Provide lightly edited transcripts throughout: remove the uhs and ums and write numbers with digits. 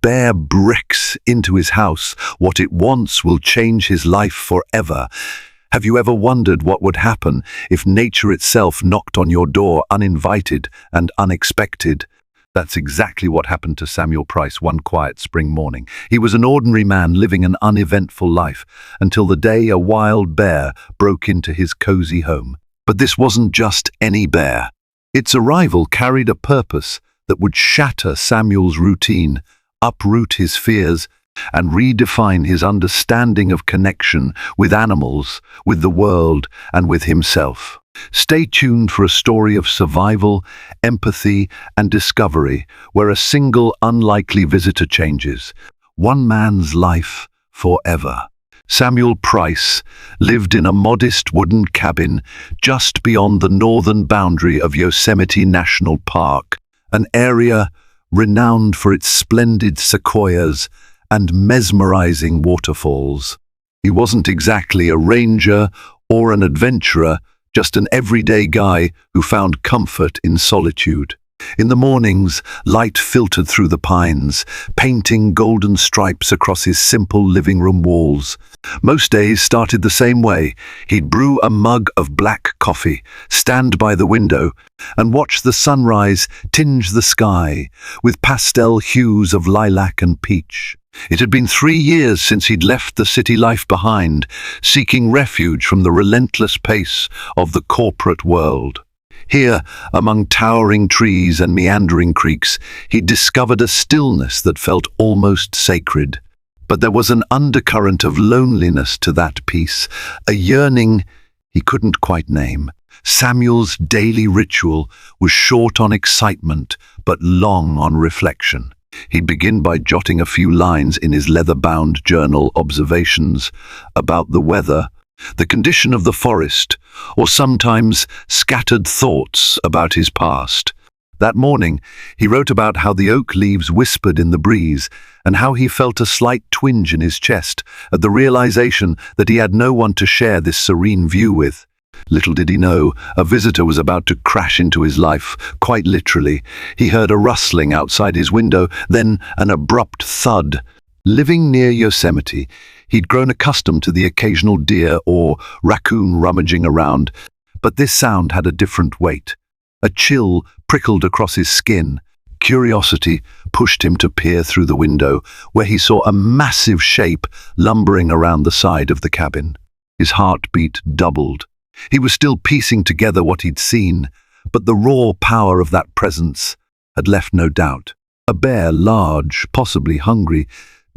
Bear bricks into his house. What it wants will change his life forever. Have you ever wondered what would happen if nature itself knocked on your door uninvited and unexpected? That's exactly what happened to Samuel Price one quiet spring morning. He was an ordinary man living an uneventful life until the day a wild bear broke into his cozy home. But this wasn't just any bear. Its arrival carried a purpose that would shatter Samuel's routine, uproot his fears, and redefine his understanding of connection with animals, with the world, and with himself. Stay tuned for a story of survival, empathy, and discovery, where a single unlikely visitor changes one man's life forever. Samuel Price lived in a modest wooden cabin just beyond the northern boundary of Yosemite National Park, an area renowned for its splendid sequoias and mesmerizing waterfalls. He wasn't exactly a ranger or an adventurer, just an everyday guy who found comfort in solitude. In the mornings, light filtered through the pines, painting golden stripes across his simple living room walls. Most days started the same way. He'd brew a mug of black coffee, stand by the window, and watch the sunrise tinge the sky with pastel hues of lilac and peach. It had been 3 years since he'd left the city life behind, seeking refuge from the relentless pace of the corporate world. Here, among towering trees and meandering creeks, he discovered a stillness that felt almost sacred. But there was an undercurrent of loneliness to that peace, a yearning he couldn't quite name. Samuel's daily ritual was short on excitement, but long on reflection. He'd begin by jotting a few lines in his leather-bound journal, observations about the weather, the condition of the forest, or sometimes scattered thoughts about his past. That morning, he wrote about how the oak leaves whispered in the breeze and how he felt a slight twinge in his chest at the realization that he had no one to share this serene view with. Little did he know, a visitor was about to crash into his life, quite literally. He heard a rustling outside his window, then an abrupt thud. Living near Yosemite, he'd grown accustomed to the occasional deer or raccoon rummaging around, but this sound had a different weight. A chill prickled across his skin. Curiosity pushed him to peer through the window, where he saw a massive shape lumbering around the side of the cabin. His heartbeat doubled. He was still piecing together what he'd seen, but the raw power of that presence had left no doubt. A bear, large, possibly hungry,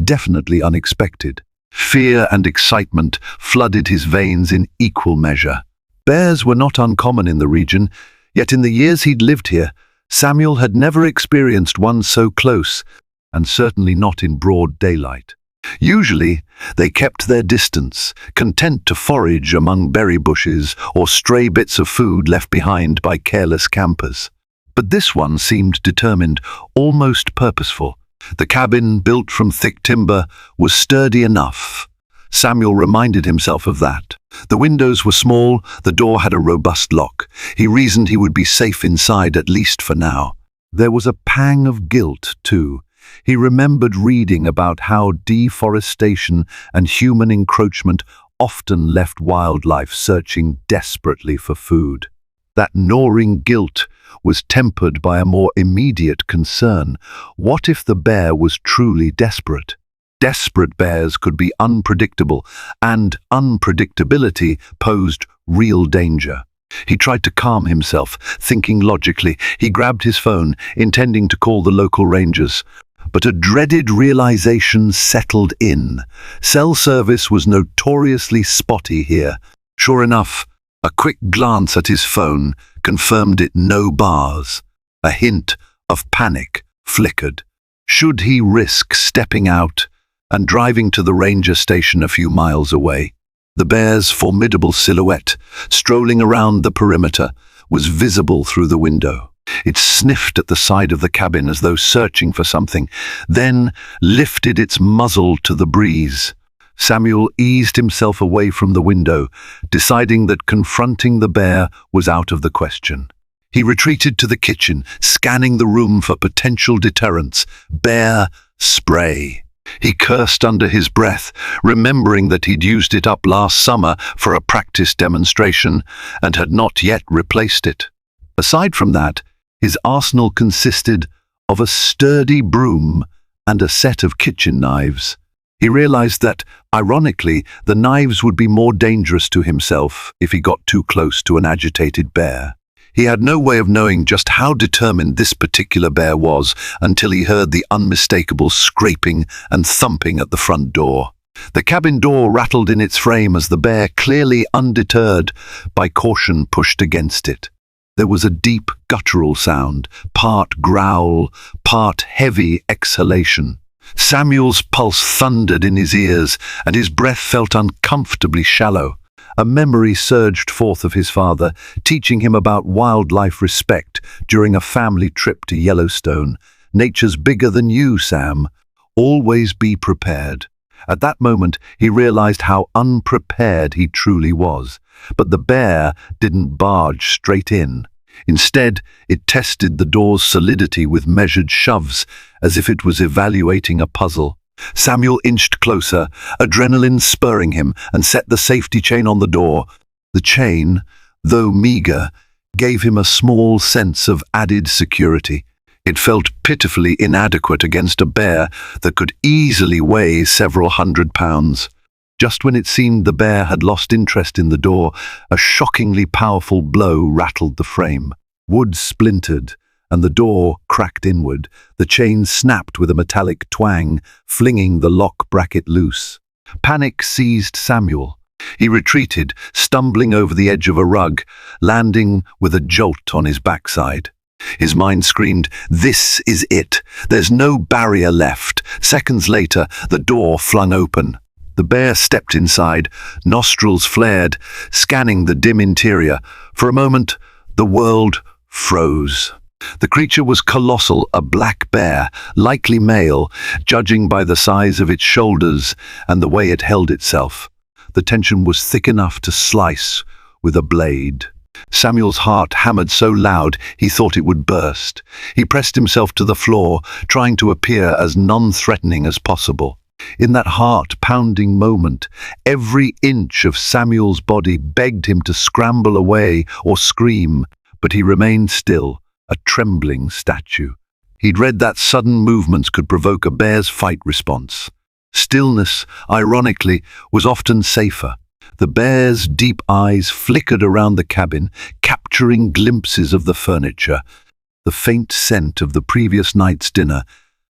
definitely unexpected. Fear and excitement flooded his veins in equal measure. Bears were not uncommon in the region, yet in the years he'd lived here, Samuel had never experienced one so close, and certainly not in broad daylight. Usually, they kept their distance, content to forage among berry bushes or stray bits of food left behind by careless campers. But this one seemed determined, almost purposeful. The cabin, built from thick timber, was sturdy enough. Samuel reminded himself of that. The windows were small, the door had a robust lock. He reasoned he would be safe inside, at least for now. There was a pang of guilt, too. He remembered reading about how deforestation and human encroachment often left wildlife searching desperately for food. That gnawing guilt was tempered by a more immediate concern. What if the bear was truly desperate? Desperate bears could be unpredictable, and unpredictability posed real danger. He tried to calm himself, thinking logically. He grabbed his phone, intending to call the local rangers. But a dreaded realization settled in. Cell service was notoriously spotty here. Sure enough, a quick glance at his phone confirmed it no bars. A hint of panic flickered. Should he risk stepping out and driving to the ranger station a few miles away? The bear's formidable silhouette, strolling around the perimeter, was visible through the window. It sniffed at the side of the cabin as though searching for something, then lifted its muzzle to the breeze. Samuel eased himself away from the window, deciding that confronting the bear was out of the question. He retreated to the kitchen, scanning the room for potential deterrents. Bear Spray. He cursed under his breath, remembering that he'd used it up last summer for a practice demonstration and had not yet replaced it. Aside from that, his arsenal consisted of a sturdy broom and a set of kitchen knives. He realized that, ironically, the knives would be more dangerous to himself if he got too close to an agitated bear. He had no way of knowing just how determined this particular bear was until he heard the unmistakable scraping and thumping at the front door. The cabin door rattled in its frame as the bear, clearly undeterred by caution, pushed against it. There was a deep guttural sound, part growl, part heavy exhalation. Samuel's pulse thundered in his ears, and his breath felt uncomfortably shallow. A memory surged forth of his father, teaching him about wildlife respect during a family trip to Yellowstone. "Nature's bigger than you, Sam. Always be prepared." At that moment, he realized how unprepared he truly was. But the bear didn't barge straight in. Instead, it tested the door's solidity with measured shoves, as if it was evaluating a puzzle. Samuel inched closer, adrenaline spurring him, and set the safety chain on the door. The chain, though meager, gave him a small sense of added security. It felt pitifully inadequate against a bear that could easily weigh several hundred pounds. Just when it seemed the bear had lost interest in the door, a shockingly powerful blow rattled the frame. Wood splintered, and the door cracked inward. The chain snapped with a metallic twang, flinging the lock bracket loose. Panic seized Samuel. He retreated, stumbling over the edge of a rug, landing with a jolt on his backside. His mind screamed, "This is it. There's no barrier left." Seconds later, the door flung open. The bear stepped inside, nostrils flared, scanning the dim interior. For a moment, the world froze. The creature was colossal, a black bear, likely male, judging by the size of its shoulders and the way it held itself. The tension was thick enough to slice with a blade. Samuel's heart hammered so loud he thought it would burst. He pressed himself to the floor, trying to appear as non-threatening as possible. In that heart-pounding moment, every inch of Samuel's body begged him to scramble away or scream, but he remained still, a trembling statue. He'd read that sudden movements could provoke a bear's fight response. Stillness, ironically, was often safer. The bear's deep eyes flickered around the cabin, capturing glimpses of the furniture, the faint scent of the previous night's dinner,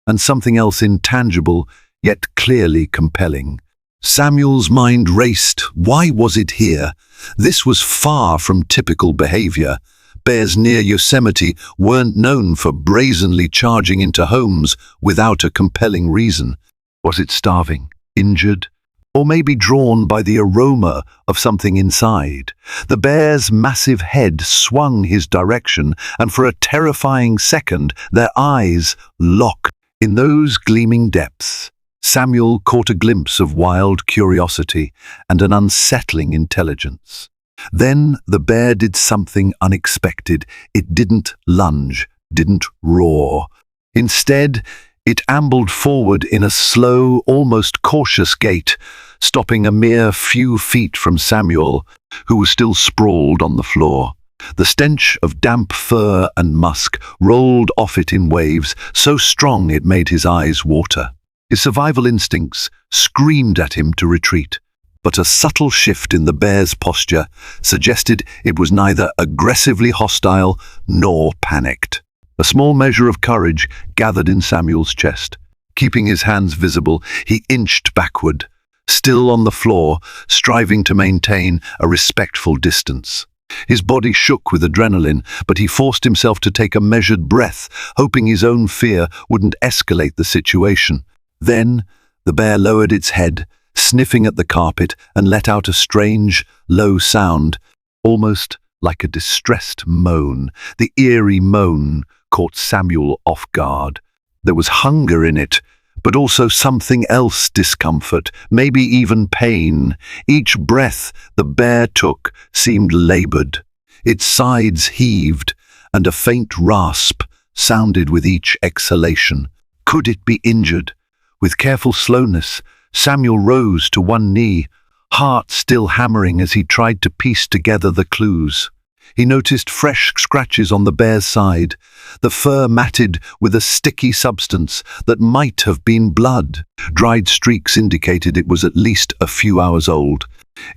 and something else intangible, yet clearly compelling. Samuel's mind raced. Why was it here? This was far from typical behavior. Bears near Yosemite weren't known for brazenly charging into homes without a compelling reason. Was it starving, injured, or maybe drawn by the aroma of something inside? The bear's massive head swung his direction, and for a terrifying second, their eyes locked. In those gleaming depths, Samuel caught a glimpse of wild curiosity and an unsettling intelligence. Then the bear did something unexpected. It didn't lunge, didn't roar. Instead, it ambled forward in a slow, almost cautious gait, stopping a mere few feet from Samuel, who was still sprawled on the floor. The stench of damp fur and musk rolled off it in waves, so strong it made his eyes water. His survival instincts screamed at him to retreat, but a subtle shift in the bear's posture suggested it was neither aggressively hostile nor panicked. A small measure of courage gathered in Samuel's chest. Keeping his hands visible, he inched backward, still on the floor, striving to maintain a respectful distance. His body shook with adrenaline, but he forced himself to take a measured breath, hoping his own fear wouldn't escalate the situation. Then, the bear lowered its head, sniffing at the carpet, and let out a strange, low sound, almost like a distressed moan. The eerie moan caught Samuel off guard. There was hunger in it, but also something else, discomfort, maybe even pain. Each breath the bear took seemed labored. Its sides heaved, and a faint rasp sounded with each exhalation. Could it be injured? With careful slowness, Samuel rose to one knee, heart still hammering as he tried to piece together the clues. He noticed fresh scratches on the bear's side, the fur matted with a sticky substance that might have been blood. Dried streaks indicated it was at least a few hours old.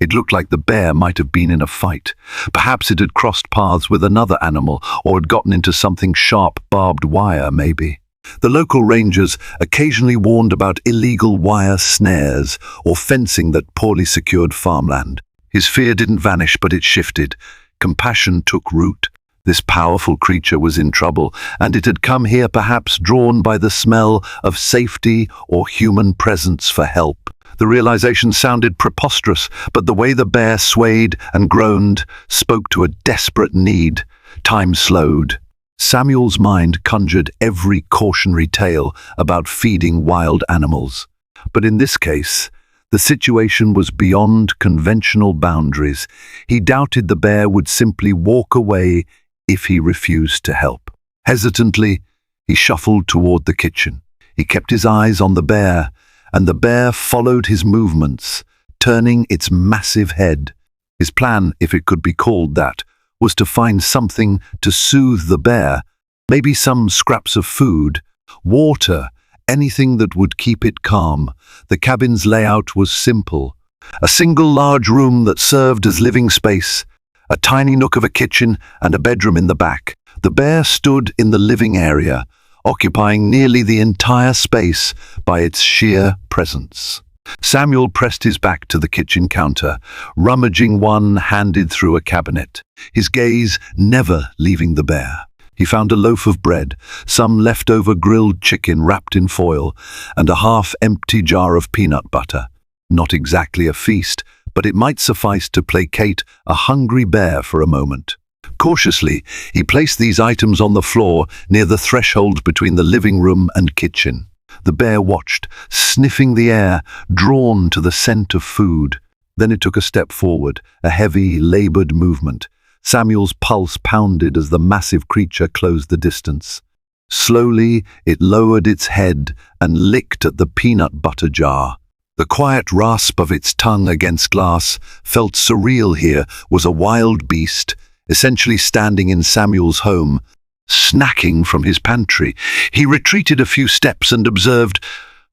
It looked like the bear might have been in a fight. Perhaps it had crossed paths with another animal or had gotten into something sharp, barbed wire, maybe. The local rangers occasionally warned about illegal wire snares or fencing that poorly secured farmland. His fear didn't vanish, but it shifted. Compassion took root. This powerful creature was in trouble, and it had come here perhaps drawn by the smell of safety or human presence for help. The realization sounded preposterous, but the way the bear swayed and groaned spoke to a desperate need. Time slowed. Samuel's mind conjured every cautionary tale about feeding wild animals. But in this case, the situation was beyond conventional boundaries. He doubted the bear would simply walk away if he refused to help. Hesitantly, he shuffled toward the kitchen. He kept his eyes on the bear, and the bear followed his movements, turning its massive head. His plan, if it could be called that, was to find something to soothe the bear, maybe some scraps of food, water, anything that would keep it calm. The cabin's layout was simple. A single large room that served as living space, a tiny nook of a kitchen and a bedroom in the back. The bear stood in the living area, occupying nearly the entire space by its sheer presence. Samuel pressed his back to the kitchen counter, rummaging one-handed through a cabinet, his gaze never leaving the bear. He found a loaf of bread, some leftover grilled chicken wrapped in foil, and a half-empty jar of peanut butter. Not exactly a feast, but it might suffice to placate a hungry bear for a moment. Cautiously, he placed these items on the floor near the threshold between the living room and kitchen. The bear watched, sniffing the air, drawn to the scent of food. Then it took a step forward, a heavy, labored movement. Samuel's pulse pounded as the massive creature closed the distance. Slowly, it lowered its head and licked at the peanut butter jar. The quiet rasp of its tongue against glass felt surreal. Here was a wild beast, essentially standing in Samuel's home, snacking from his pantry. He retreated a few steps and observed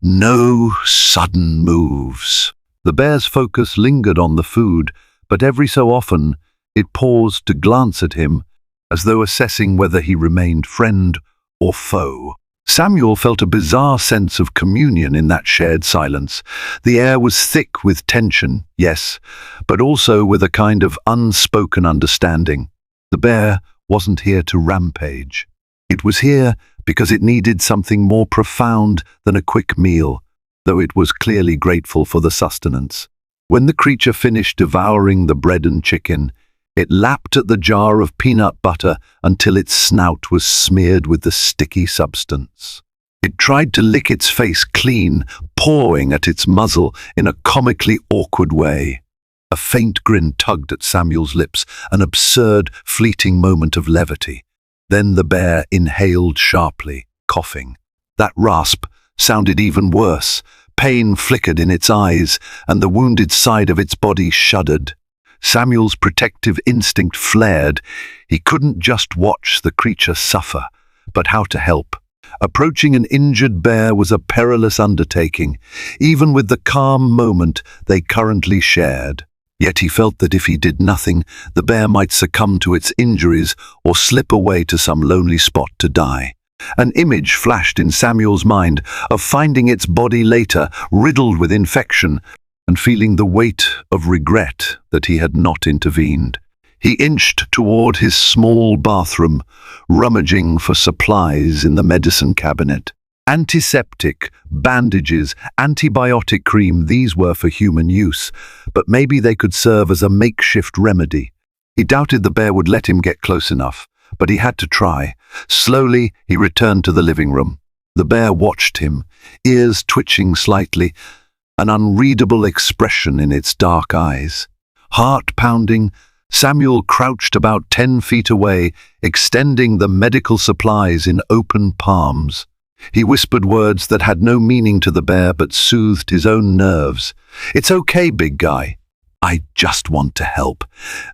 no sudden moves. The bear's focus lingered on the food, but every so often it paused to glance at him, as though assessing whether he remained friend or foe. Samuel felt a bizarre sense of communion in that shared silence. The air was thick with tension, yes, but also with a kind of unspoken understanding. The bear wasn't here to rampage. It was here because it needed something more profound than a quick meal, though it was clearly grateful for the sustenance. When the creature finished devouring the bread and chicken, it lapped at the jar of peanut butter until its snout was smeared with the sticky substance. It tried to lick its face clean, pawing at its muzzle in a comically awkward way. A faint grin tugged at Samuel's lips, an absurd, fleeting moment of levity. Then the bear inhaled sharply, coughing. That rasp sounded even worse. Pain flickered in its eyes, and the wounded side of its body shuddered. Samuel's protective instinct flared. He couldn't just watch the creature suffer, but how to help. Approaching an injured bear was a perilous undertaking, even with the calm moment they currently shared. Yet he felt that if he did nothing, the bear might succumb to its injuries or slip away to some lonely spot to die. An image flashed in Samuel's mind of finding its body later, riddled with infection, and feeling the weight of regret that he had not intervened. He inched toward his small bathroom, rummaging for supplies in the medicine cabinet. Antiseptic, bandages, antibiotic cream, these were for human use, but maybe they could serve as a makeshift remedy. He doubted the bear would let him get close enough, but he had to try. Slowly, he returned to the living room. The bear watched him, ears twitching slightly, an unreadable expression in its dark eyes. Heart pounding, Samuel crouched about 10 feet away, extending the medical supplies in open palms. He whispered words that had no meaning to the bear but soothed his own nerves. "It's okay, big guy. I just want to help."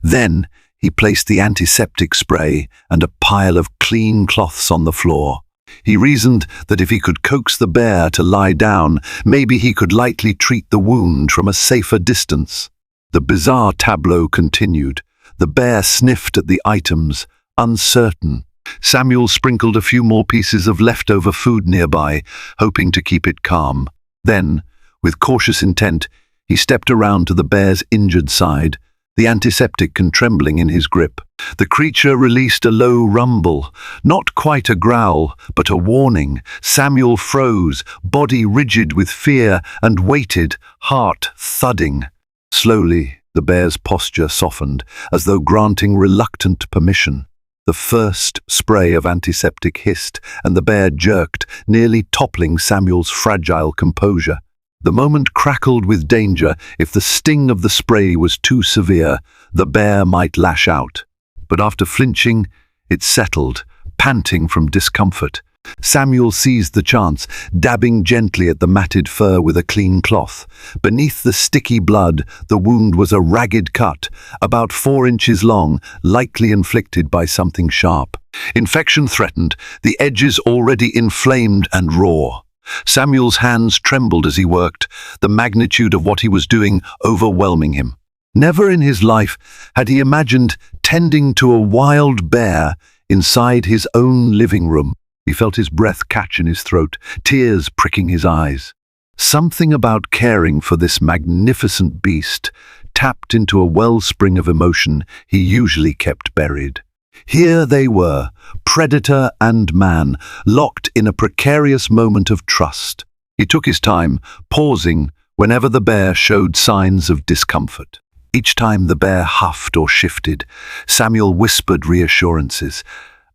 Then he placed the antiseptic spray and a pile of clean cloths on the floor. He reasoned that if he could coax the bear to lie down, maybe he could lightly treat the wound from a safer distance. The bizarre tableau continued. The bear sniffed at the items, uncertain. Samuel sprinkled a few more pieces of leftover food nearby, hoping to keep it calm. Then, with cautious intent, he stepped around to the bear's injured side, the antiseptic trembling in his grip. The creature released a low rumble, not quite a growl, but a warning. Samuel froze, body rigid with fear, and waited, heart thudding. Slowly, the bear's posture softened, as though granting reluctant permission. The first spray of antiseptic hissed, and the bear jerked, nearly toppling Samuel's fragile composure. The moment crackled with danger. If the sting of the spray was too severe, the bear might lash out. But after flinching, it settled, panting from discomfort. Samuel seized the chance, dabbing gently at the matted fur with a clean cloth. Beneath the sticky blood, the wound was a ragged cut, about 4 inches long, likely inflicted by something sharp. Infection threatened, the edges already inflamed and raw. Samuel's hands trembled as he worked, the magnitude of what he was doing overwhelming him. Never in his life had he imagined tending to a wild bear inside his own living room. He felt his breath catch in his throat, tears pricking his eyes. Something about caring for this magnificent beast tapped into a wellspring of emotion he usually kept buried. Here they were, predator and man, locked in a precarious moment of trust. He took his time, pausing whenever the bear showed signs of discomfort. Each time the bear huffed or shifted, Samuel whispered reassurances,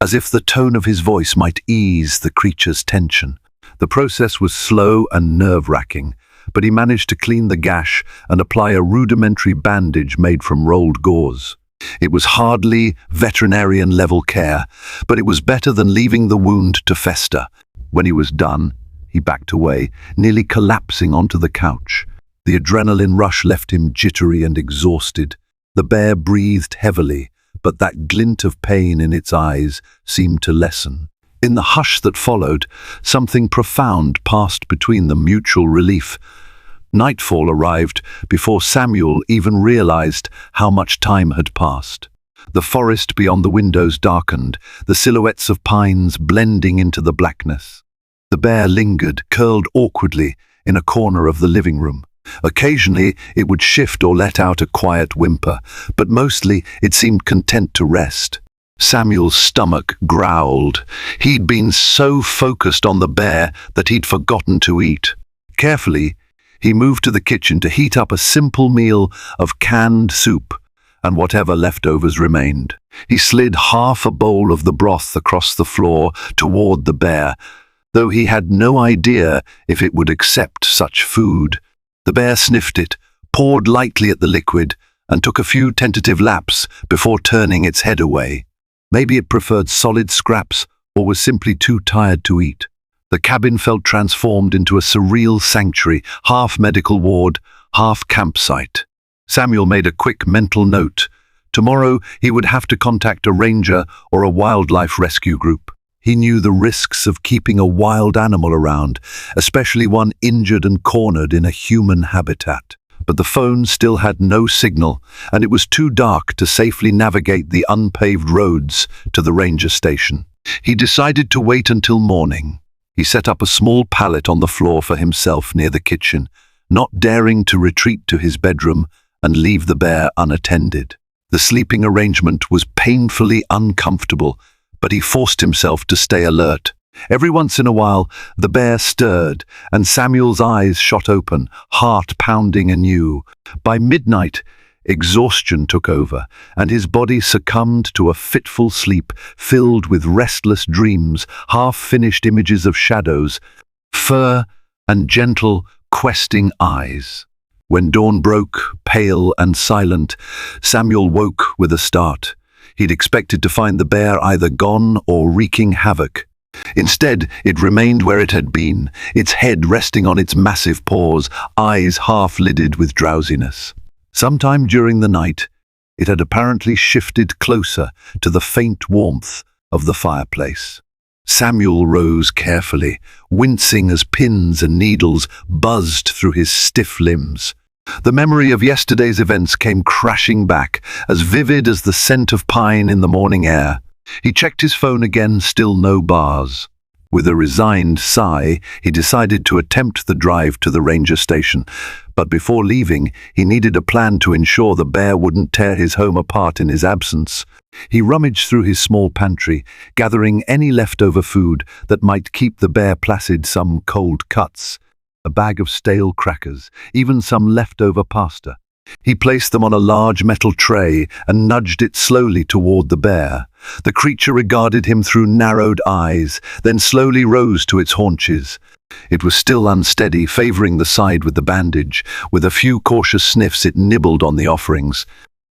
as if the tone of his voice might ease the creature's tension. The process was slow and nerve-wracking, but he managed to clean the gash and apply a rudimentary bandage made from rolled gauze. It was hardly veterinarian-level care, but it was better than leaving the wound to fester. When he was done, he backed away, nearly collapsing onto the couch. The adrenaline rush left him jittery and exhausted. The bear breathed heavily, but that glint of pain in its eyes seemed to lessen. In the hush that followed, something profound passed between them, mutual relief. Nightfall arrived before Samuel even realized how much time had passed. The forest beyond the windows darkened, the silhouettes of pines blending into the blackness. The bear lingered, curled awkwardly, in a corner of the living room. Occasionally, it would shift or let out a quiet whimper, but mostly it seemed content to rest. Samuel's stomach growled. He'd been so focused on the bear that he'd forgotten to eat. Carefully, he moved to the kitchen to heat up a simple meal of canned soup and whatever leftovers remained. He slid half a bowl of the broth across the floor toward the bear, though he had no idea if it would accept such food. The bear sniffed it, poured lightly at the liquid, and took a few tentative laps before turning its head away. Maybe it preferred solid scraps or was simply too tired to eat. The cabin felt transformed into a surreal sanctuary, half medical ward, half campsite. Samuel made a quick mental note. Tomorrow he would have to contact a ranger or a wildlife rescue group. He knew the risks of keeping a wild animal around, especially one injured and cornered in a human habitat. But the phone still had no signal, and it was too dark to safely navigate the unpaved roads to the ranger station. He decided to wait until morning. He set up a small pallet on the floor for himself near the kitchen, not daring to retreat to his bedroom and leave the bear unattended. The sleeping arrangement was painfully uncomfortable, but he forced himself to stay alert. Every once in a while, the bear stirred, and Samuel's eyes shot open, heart pounding anew. By midnight, exhaustion took over, and his body succumbed to a fitful sleep filled with restless dreams, half-finished images of shadows, fur, and gentle, questing eyes. When dawn broke, pale and silent, Samuel woke with a start. He'd expected to find the bear either gone or wreaking havoc. Instead, it remained where it had been, its head resting on its massive paws, eyes half-lidded with drowsiness. Sometime during the night, it had apparently shifted closer to the faint warmth of the fireplace. Samuel rose carefully, wincing as pins and needles buzzed through his stiff limbs. The memory of yesterday's events came crashing back, as vivid as the scent of pine in the morning air. He checked his phone again, still no bars. With a resigned sigh, he decided to attempt the drive to the ranger station. But before leaving, he needed a plan to ensure the bear wouldn't tear his home apart in his absence. He rummaged through his small pantry, gathering any leftover food that might keep the bear placid, some cold cuts, a bag of stale crackers, even some leftover pasta. He placed them on a large metal tray and nudged it slowly toward the bear. The creature regarded him through narrowed eyes, then slowly rose to its haunches. It was still unsteady, favoring the side with the bandage. With a few cautious sniffs, it nibbled on the offerings.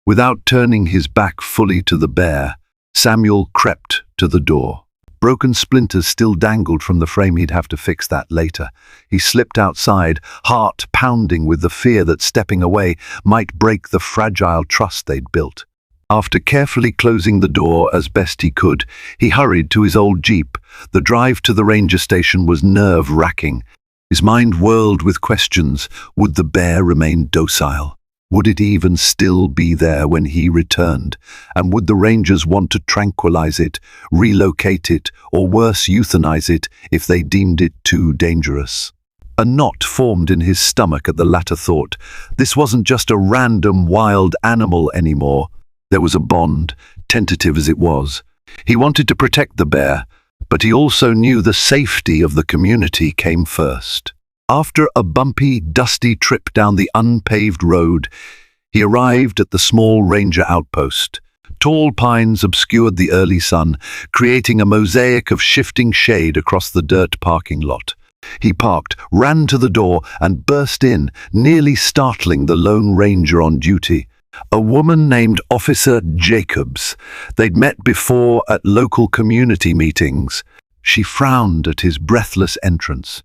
Without turning his back fully to the bear, Samuel crept to the door. Broken splinters still dangled from the frame. He'd have to fix that later. He slipped outside, heart pounding with the fear that stepping away might break the fragile trust they'd built. After carefully closing the door as best he could, he hurried to his old Jeep. The drive to the ranger station was nerve-wracking. His mind whirled with questions. Would the bear remain docile? Would it even still be there when he returned? And would the rangers want to tranquilize it, relocate it, or worse, euthanize it if they deemed it too dangerous? A knot formed in his stomach at the latter thought. This wasn't just a random wild animal anymore. There was a bond, tentative as it was. He wanted to protect the bear, but he also knew the safety of the community came first. After a bumpy, dusty trip down the unpaved road, he arrived at the small ranger outpost. Tall pines obscured the early sun, creating a mosaic of shifting shade across the dirt parking lot. He parked, ran to the door, and burst in, nearly startling the lone ranger on duty. A woman named Officer Jacobs. They'd met before at local community meetings. She frowned at his breathless entrance,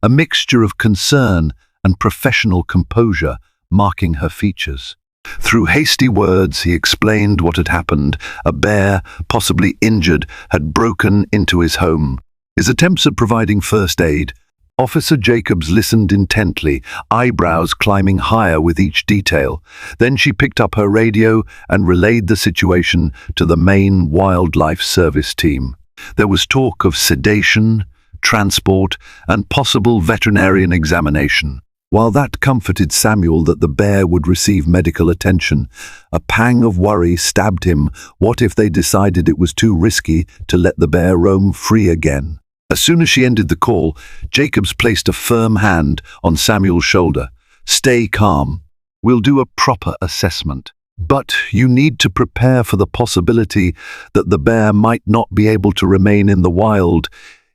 a mixture of concern and professional composure marking her features. Through hasty words, he explained what had happened. A bear, possibly injured, had broken into his home. His attempts at providing first aid. Officer Jacobs listened intently, eyebrows climbing higher with each detail. Then she picked up her radio and relayed the situation to the main wildlife service team. There was talk of sedation, transport, and possible veterinarian examination. While that comforted Samuel that the bear would receive medical attention, a pang of worry stabbed him. What if they decided it was too risky to let the bear roam free again? As soon as she ended the call, Jacobs placed a firm hand on Samuel's shoulder. "Stay calm. We'll do a proper assessment. But you need to prepare for the possibility that the bear might not be able to remain in the wild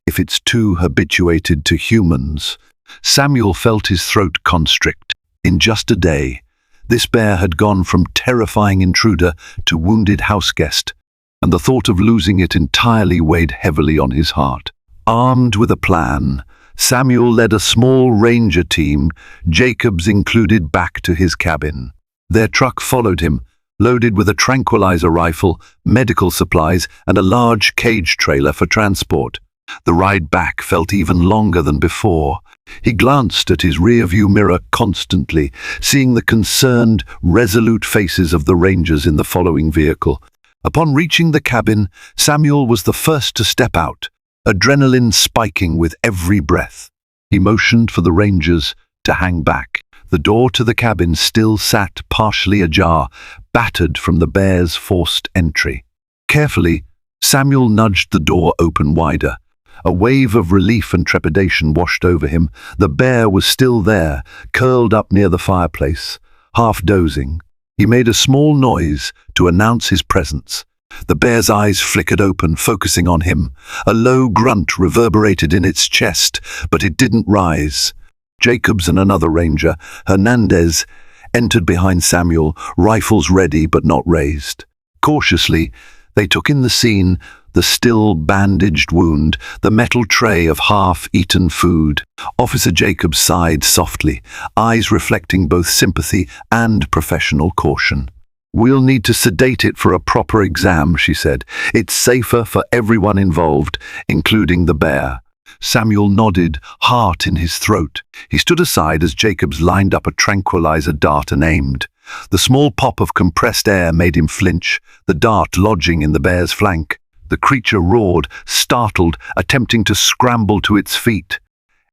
if it's too habituated to humans." Samuel felt his throat constrict. In just a day, this bear had gone from terrifying intruder to wounded houseguest, and the thought of losing it entirely weighed heavily on his heart. Armed with a plan, Samuel led a small ranger team, Jacobs included, back to his cabin. Their truck followed him, loaded with a tranquilizer rifle, medical supplies, and a large cage trailer for transport. The ride back felt even longer than before. He glanced at his rearview mirror constantly, seeing the concerned, resolute faces of the rangers in the following vehicle. Upon reaching the cabin, Samuel was the first to step out, adrenaline spiking with every breath. He motioned for the rangers to hang back. The door to the cabin still sat partially ajar, battered from the bear's forced entry. Carefully, Samuel nudged the door open wider. A wave of relief and trepidation washed over him. The bear was still there, curled up near the fireplace, half dozing. He made a small noise to announce his presence. The bear's eyes flickered open, focusing on him. A low grunt reverberated in its chest, but it didn't rise. Jacobs and another ranger, Hernandez, entered behind Samuel, rifles ready but not raised. Cautiously, They took in the scene, the still bandaged wound, the metal tray of half-eaten food. Officer Jacobs sighed softly, eyes reflecting both sympathy and professional caution. "We'll need to sedate it for a proper exam," she said. "It's safer for everyone involved, including the bear." Samuel nodded, heart in his throat. He stood aside as Jacobs lined up a tranquilizer dart and aimed. The small pop of compressed air made him flinch, the dart lodging in the bear's flank. The creature roared, startled, attempting to scramble to its feet.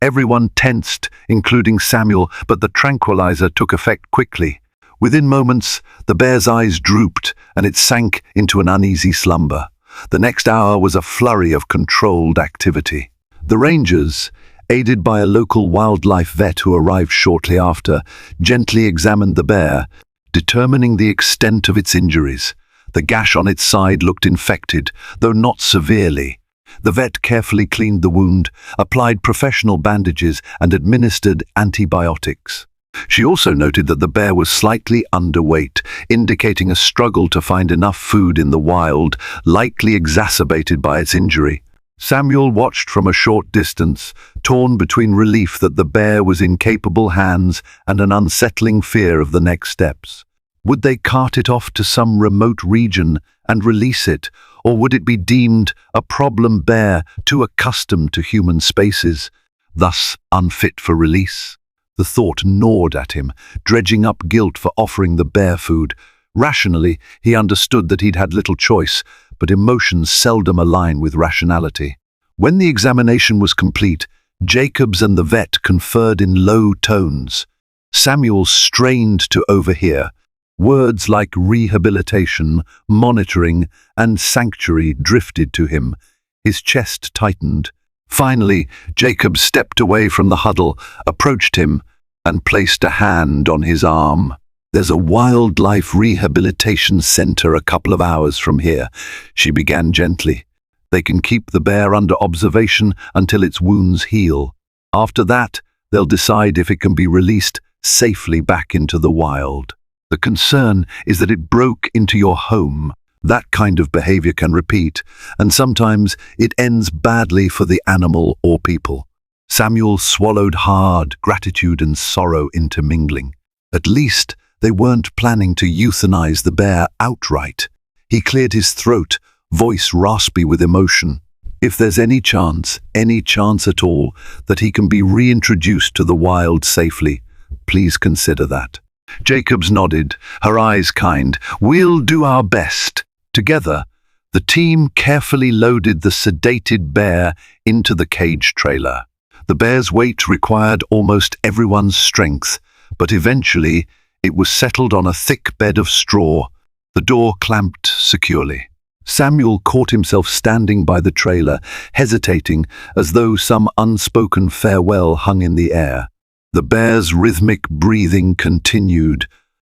Everyone tensed, including Samuel, but the tranquilizer took effect quickly. Within moments, the bear's eyes drooped, and it sank into an uneasy slumber. The next hour was a flurry of controlled activity. The rangers, aided by a local wildlife vet who arrived shortly after, gently examined the bear, determining the extent of its injuries. The gash on its side looked infected, though not severely. The vet carefully cleaned the wound, applied professional bandages, and administered antibiotics. She also noted that the bear was slightly underweight, indicating a struggle to find enough food in the wild, likely exacerbated by its injury. Samuel watched from a short distance, torn between relief that the bear was in capable hands and an unsettling fear of the next steps. Would they cart it off to some remote region and release it, or would it be deemed a problem bear too accustomed to human spaces, thus unfit for release? The thought gnawed at him, dredging up guilt for offering the bear food. Rationally, he understood that he'd had little choice, but emotions seldom align with rationality. When the examination was complete, Jacobs and the vet conferred in low tones. Samuel strained to overhear. Words like rehabilitation, monitoring, and sanctuary drifted to him. His chest tightened. Finally, Jacobs stepped away from the huddle, approached him, and placed a hand on his arm. "There's a wildlife rehabilitation center a couple of hours from here," she began gently. "They can keep the bear under observation until its wounds heal. After that, they'll decide if it can be released safely back into the wild. The concern is that it broke into your home. That kind of behavior can repeat, and sometimes it ends badly for the animal or people." Samuel swallowed hard, gratitude and sorrow intermingling. At least they weren't planning to euthanize the bear outright. He cleared his throat, voice raspy with emotion. "If there's any chance at all, that he can be reintroduced to the wild safely, please consider that." Jacobs nodded, her eyes kind. "We'll do our best." Together, the team carefully loaded the sedated bear into the cage trailer. The bear's weight required almost everyone's strength, but eventually it was settled on a thick bed of straw, the door clamped securely. Samuel caught himself standing by the trailer, hesitating as though some unspoken farewell hung in the air. The bear's rhythmic breathing continued,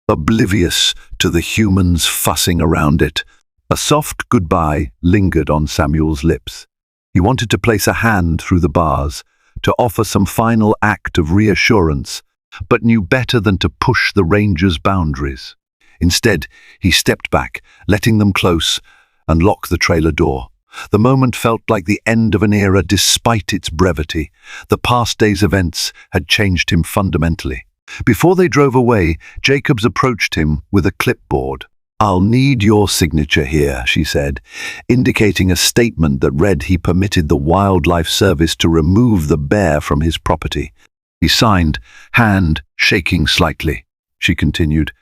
oblivious to the humans fussing around it. A soft goodbye lingered on Samuel's lips. He wanted to place a hand through the bars, to offer some final act of reassurance, but knew better than to push the ranger's boundaries. Instead, he stepped back, letting them close, and locked the trailer door. The moment felt like the end of an era despite its brevity. The past day's events had changed him fundamentally. Before they drove away, Jacobs approached him with a clipboard. "I'll need your signature here," she said, indicating a statement that read he permitted the Wildlife Service to remove the bear from his property. He signed, hand shaking slightly. She continued,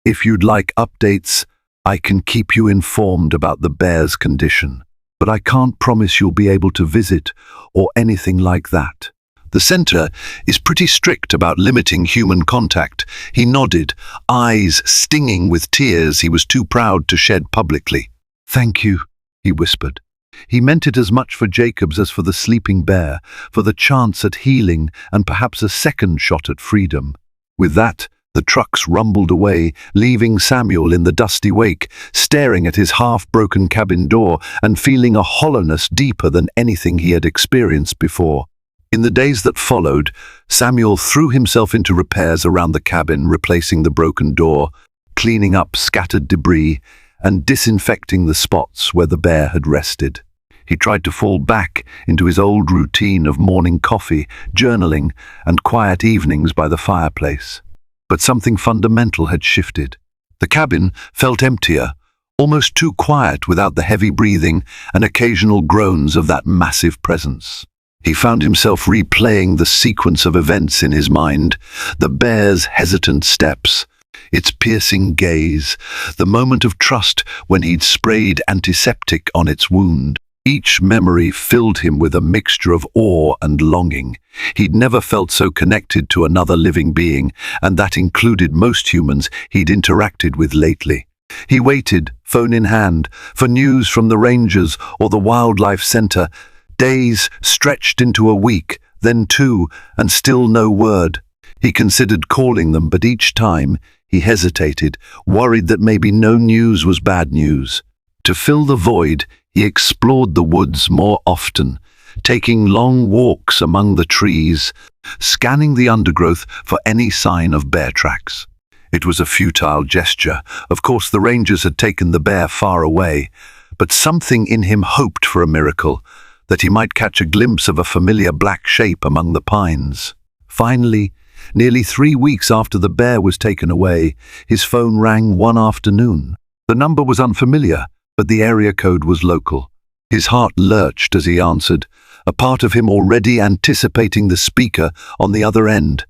"If you'd like updates, I can keep you informed about the bear's condition, but I can't promise you'll be able to visit or anything like that. The center is pretty strict about limiting human contact." He nodded, eyes stinging with tears he was too proud to shed publicly. "Thank you," he whispered. He meant it as much for Jacobs as for the sleeping bear, for the chance at healing and perhaps a second shot at freedom. With that, the trucks rumbled away, leaving Samuel in the dusty wake, staring at his half-broken cabin door and feeling a hollowness deeper than anything he had experienced before. In the days that followed, Samuel threw himself into repairs around the cabin, replacing the broken door, cleaning up scattered debris, and disinfecting the spots where the bear had rested. He tried to fall back into his old routine of morning coffee, journaling, and quiet evenings by the fireplace. But something fundamental had shifted. The cabin felt emptier, almost too quiet without the heavy breathing and occasional groans of that massive presence. He found himself replaying the sequence of events in his mind, the bear's hesitant steps, its piercing gaze, the moment of trust when he'd sprayed antiseptic on its wound. Each memory filled him with a mixture of awe and longing. He'd never felt so connected to another living being, and that included most humans he'd interacted with lately. He waited, phone in hand, for news from the rangers or the wildlife center. Days stretched into a week, then two, and still no word. He considered calling them, but each time he hesitated, worried that maybe no news was bad news. To fill the void, he explored the woods more often, taking long walks among the trees, scanning the undergrowth for any sign of bear tracks. It was a futile gesture. Of course, the rangers had taken the bear far away, but something in him hoped for a miracle, that he might catch a glimpse of a familiar black shape among the pines. Finally, nearly 3 weeks after the bear was taken away, his phone rang one afternoon. The number was unfamiliar, but the area code was local. His heart lurched as he answered, a part of him already anticipating the speaker on the other end.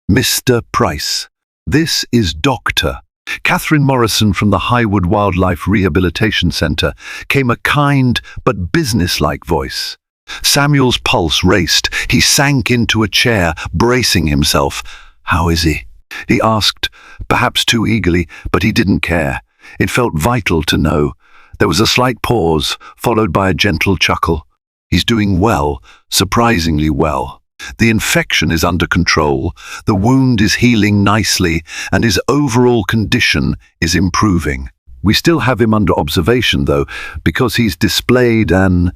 "Mr. Price, this is Dr. Catherine Morrison from the Highwood Wildlife Rehabilitation Center," came a kind but businesslike voice. Samuel's pulse raced. He sank into a chair, bracing himself. "How is he?" he asked, perhaps too eagerly, but he didn't care. It felt vital to know. There was a slight pause, followed by a gentle chuckle. "He's doing well, surprisingly well. The infection is under control, the wound is healing nicely, and his overall condition is improving. We still have him under observation, though, because he's displayed an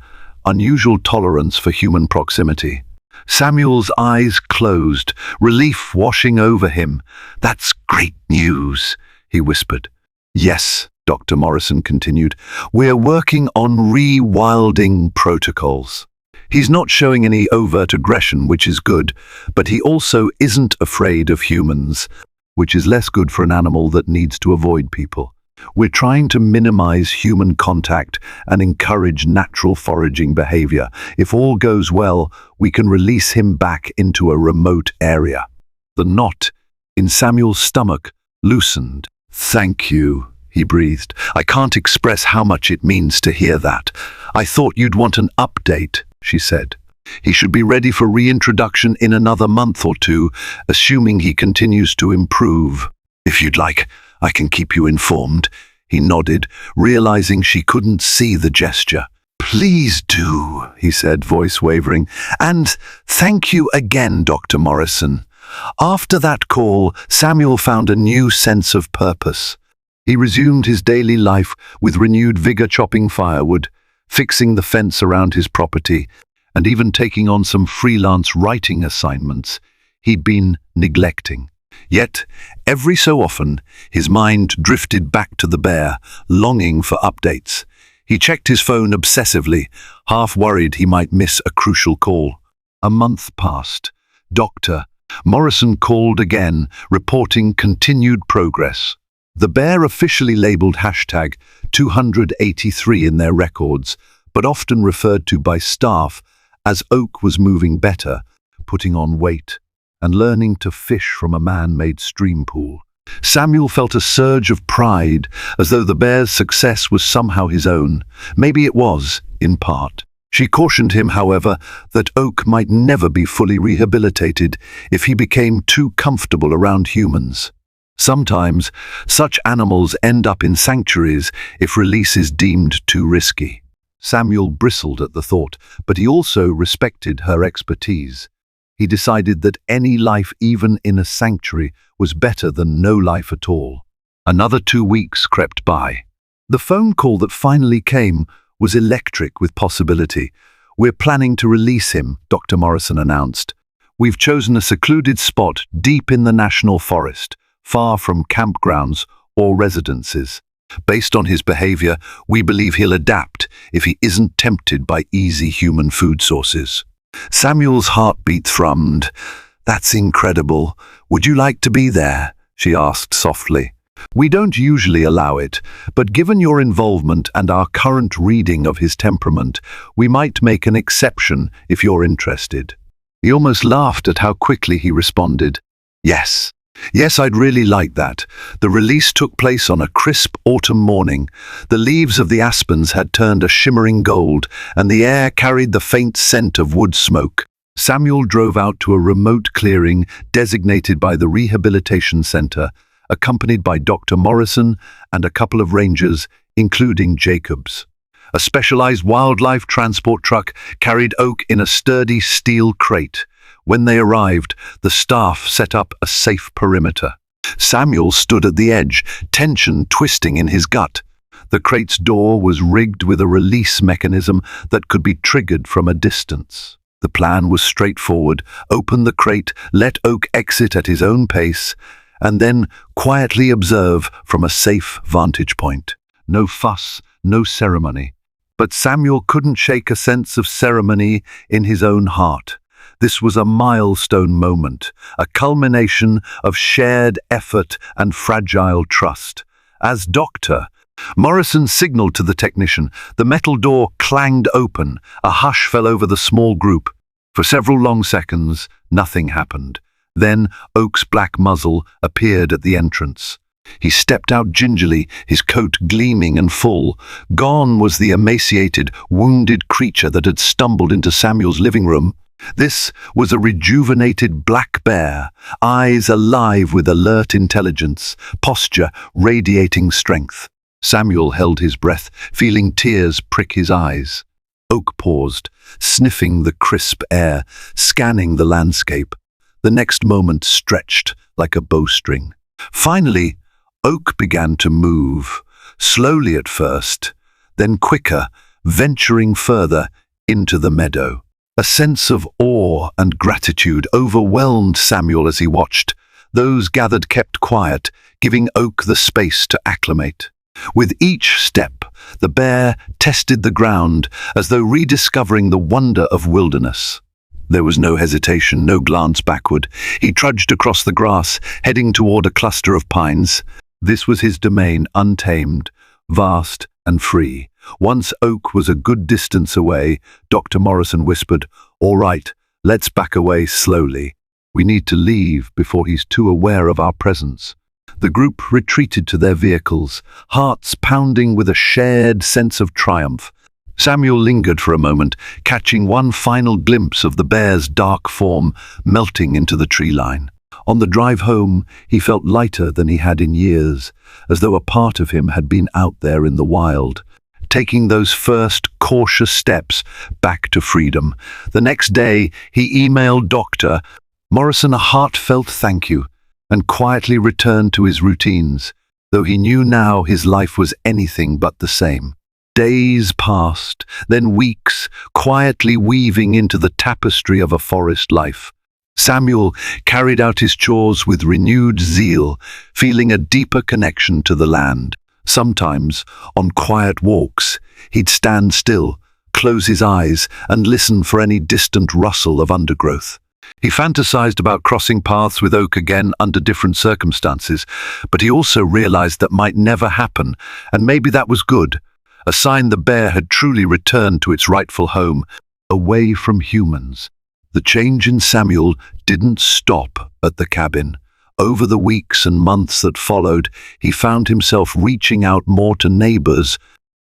unusual tolerance for human proximity." Samuel's eyes closed, relief washing over him. "That's great news," he whispered. "Yes," Dr. Morrison continued, "we're working on rewilding protocols. He's not showing any overt aggression, which is good, but he also isn't afraid of humans, which is less good for an animal that needs to avoid people. We're trying to minimize human contact and encourage natural foraging behavior. If all goes well, we can release him back into a remote area." The knot in Samuel's stomach loosened. "Thank you," he breathed. "I can't express how much it means to hear that. I thought you'd want an update," she said. "He should be ready for reintroduction in another month or two, assuming he continues to improve. If you'd like, I can keep you informed." He nodded, realizing she couldn't see the gesture. "Please do," he said, voice wavering. "And thank you again, Dr. Morrison." After that call, Samuel found a new sense of purpose. He resumed his daily life with renewed vigor, chopping firewood, fixing the fence around his property, and even taking on some freelance writing assignments he'd been neglecting. Yet, every so often, his mind drifted back to the bear, longing for updates. He checked his phone obsessively, half worried he might miss a crucial call. A month passed. Dr. Morrison called again, reporting continued progress. The bear officially labeled hashtag 283 in their records, but often referred to by staff as Oak was moving better, putting on weight, and learning to fish from a man-made stream pool. Samuel felt a surge of pride, as though the bear's success was somehow his own. Maybe it was, in part. She cautioned him, however, that Oak might never be fully rehabilitated if he became too comfortable around humans. Sometimes, such animals end up in sanctuaries if release is deemed too risky. Samuel bristled at the thought, but he also respected her expertise. He decided that any life, even in a sanctuary, was better than no life at all. Another 2 weeks crept by. The phone call that finally came was electric with possibility. "We're planning to release him," Dr. Morrison announced. "We've chosen a secluded spot deep in the national forest, far from campgrounds or residences. Based on his behavior, we believe he'll adapt if he isn't tempted by easy human food sources. Samuel's heartbeat thrummed. That's incredible. Would you like to be there? She asked softly. We don't usually allow it, but given your involvement and our current reading of his temperament, we might make an exception if you're interested. He almost laughed at how quickly he responded. Yes. Yes, I'd really like that. The release took place on a crisp autumn morning. The leaves of the aspens had turned a shimmering gold, and the air carried the faint scent of wood smoke. Samuel drove out to a remote clearing designated by the Rehabilitation Center, accompanied by Dr. Morrison and a couple of rangers, including Jacobs. A specialized wildlife transport truck carried Oak in a sturdy steel crate. When they arrived, the staff set up a safe perimeter. Samuel stood at the edge, tension twisting in his gut. The crate's door was rigged with a release mechanism that could be triggered from a distance. The plan was straightforward: open the crate, let Oak exit at his own pace, and then quietly observe from a safe vantage point. No fuss, no ceremony. But Samuel couldn't shake a sense of ceremony in his own heart. This was a milestone moment, a culmination of shared effort and fragile trust. As doctor, Morrison signaled to the technician. The metal door clanged open. A hush fell over the small group. For several long seconds, nothing happened. Then Oak's black muzzle appeared at the entrance. He stepped out gingerly, his coat gleaming and full. Gone was the emaciated, wounded creature that had stumbled into Samuel's living room. This was a rejuvenated black bear, eyes alive with alert intelligence, posture radiating strength. Samuel held his breath, feeling tears prick his eyes. Oak paused, sniffing the crisp air, scanning the landscape. The next moment stretched like a bowstring. Finally, Oak began to move, slowly at first, then quicker, venturing further into the meadow. A sense of awe and gratitude overwhelmed Samuel as he watched. Those gathered kept quiet, giving Oak the space to acclimate. With each step, the bear tested the ground as though rediscovering the wonder of wilderness. There was no hesitation, no glance backward. He trudged across the grass, heading toward a cluster of pines. This was his domain, untamed, vast and free. Once Oak was a good distance away, Dr. Morrison whispered, "All right, let's back away slowly. We need to leave before he's too aware of our presence." The group retreated to their vehicles, hearts pounding with a shared sense of triumph. Samuel lingered for a moment, catching one final glimpse of the bear's dark form melting into the tree line. On the drive home, he felt lighter than he had in years, as though a part of him had been out there in the wild, taking those first cautious steps back to freedom. The next day, he emailed Dr. Morrison a heartfelt thank you and quietly returned to his routines, though he knew now his life was anything but the same. Days passed, then weeks, quietly weaving into the tapestry of a forest life. Samuel carried out his chores with renewed zeal, feeling a deeper connection to the land. Sometimes, on quiet walks, he'd stand still, close his eyes, and listen for any distant rustle of undergrowth. He fantasized about crossing paths with Oak again under different circumstances, but he also realized that might never happen, and maybe that was good, a sign the bear had truly returned to its rightful home, away from humans. The change in Samuel didn't stop at the cabin. Over the weeks and months that followed, he found himself reaching out more to neighbors,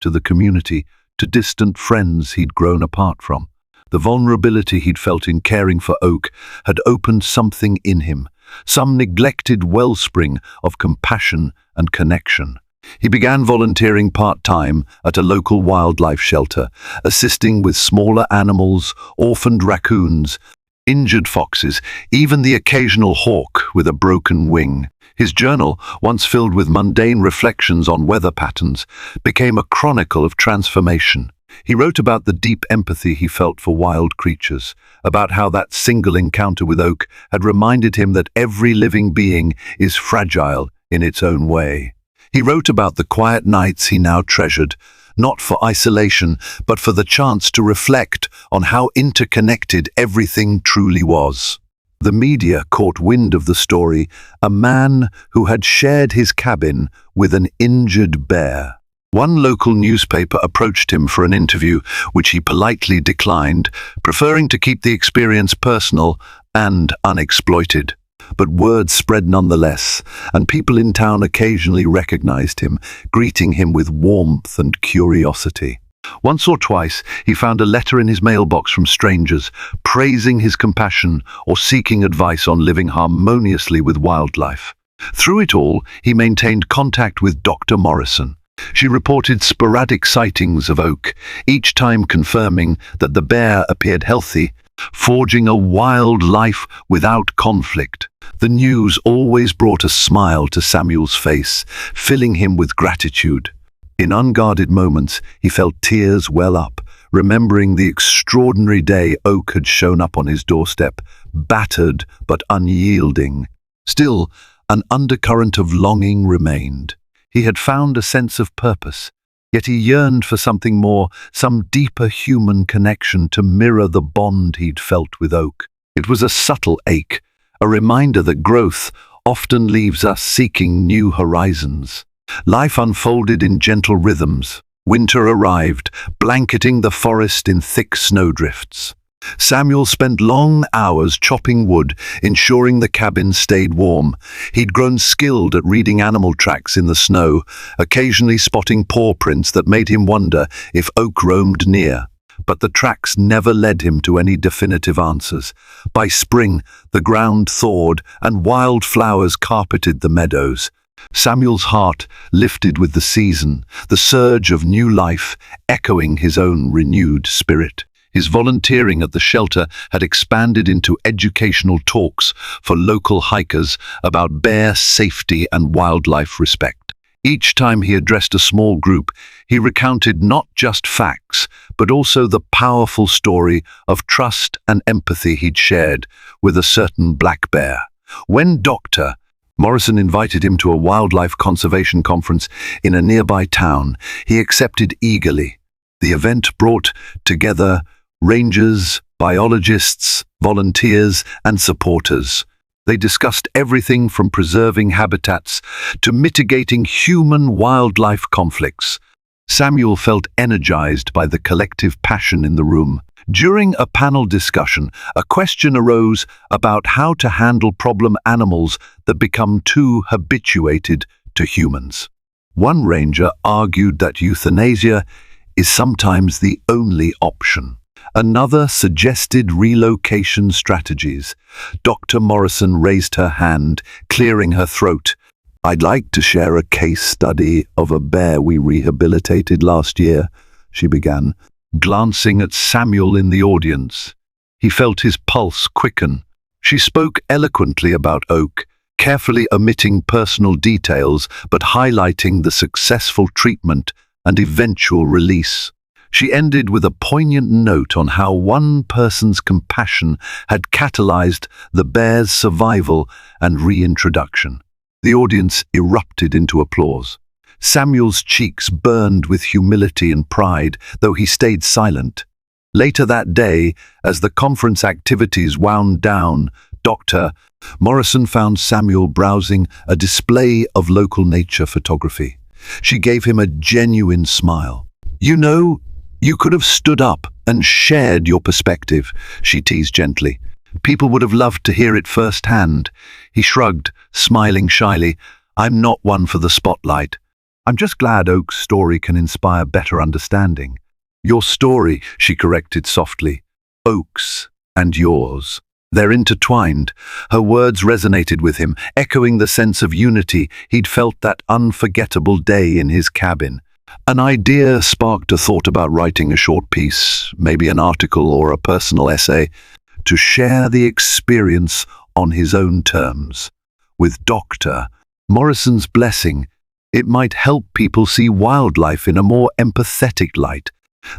to the community, to distant friends he'd grown apart from. The vulnerability he'd felt in caring for Oak had opened something in him, some neglected wellspring of compassion and connection. He began volunteering part-time at a local wildlife shelter, assisting with smaller animals, orphaned raccoons, injured foxes, even the occasional hawk with a broken wing. His journal, once filled with mundane reflections on weather patterns, became a chronicle of transformation. He wrote about the deep empathy he felt for wild creatures, about how that single encounter with Oak had reminded him that every living being is fragile in its own way. He wrote about the quiet nights he now treasured, not for isolation, but for the chance to reflect on how interconnected everything truly was. The media caught wind of the story, a man who had shared his cabin with an injured bear. One local newspaper approached him for an interview, which he politely declined, preferring to keep the experience personal and unexploited. But word spread nonetheless, and people in town occasionally recognized him, greeting him with warmth and curiosity. Once or twice, he found a letter in his mailbox from strangers, praising his compassion or seeking advice on living harmoniously with wildlife. Through it all, he maintained contact with Dr. Morrison. She reported sporadic sightings of Oak, each time confirming that the bear appeared healthy, forging a wild life without conflict. The news always brought a smile to Samuel's face, filling him with gratitude. In unguarded moments, he felt tears well up, remembering the extraordinary day Oak had shown up on his doorstep, battered but unyielding. Still, an undercurrent of longing remained. He had found a sense of purpose, yet he yearned for something more, some deeper human connection to mirror the bond he'd felt with Oak. It was a subtle ache, a reminder that growth often leaves us seeking new horizons. Life unfolded in gentle rhythms. Winter arrived, blanketing the forest in thick snowdrifts. Samuel spent long hours chopping wood, ensuring the cabin stayed warm. He'd grown skilled at reading animal tracks in the snow, occasionally spotting paw prints that made him wonder if Oak roamed near. But the tracks never led him to any definitive answers. By spring, the ground thawed and wildflowers carpeted the meadows. Samuel's heart lifted with the season, the surge of new life echoing his own renewed spirit. His volunteering at the shelter had expanded into educational talks for local hikers about bear safety and wildlife respect. Each time he addressed a small group, he recounted not just facts, but also the powerful story of trust and empathy he'd shared with a certain black bear. When Dr. Morrison invited him to a wildlife conservation conference in a nearby town, he accepted eagerly. The event brought together rangers, biologists, volunteers, and supporters. They discussed everything from preserving habitats to mitigating human-wildlife conflicts. Samuel felt energized by the collective passion in the room. During a panel discussion, a question arose about how to handle problem animals that become too habituated to humans. One ranger argued that euthanasia is sometimes the only option. Another suggested relocation strategies. Dr. Morrison raised her hand, clearing her throat. "I'd like to share a case study of a bear we rehabilitated last year," she began, glancing at Samuel in the audience. He felt his pulse quicken. She spoke eloquently about Oak, carefully omitting personal details but highlighting the successful treatment and eventual release. She ended with a poignant note on how one person's compassion had catalyzed the bear's survival and reintroduction. The audience erupted into applause. Samuel's cheeks burned with humility and pride, though he stayed silent. Later that day, as the conference activities wound down, Dr. Morrison found Samuel browsing a display of local nature photography. She gave him a genuine smile. "You know, you could have stood up and shared your perspective," she teased gently. "People would have loved to hear it firsthand." He shrugged, smiling shyly. "I'm not one for the spotlight. I'm just glad Oak's story can inspire better understanding." "Your story," she corrected softly. "Oak's and yours. They're intertwined." Her words resonated with him, echoing the sense of unity he'd felt that unforgettable day in his cabin. An idea sparked a thought about writing a short piece, maybe an article or a personal essay, to share the experience on his own terms. With Dr. Morrison's blessing, it might help people see wildlife in a more empathetic light.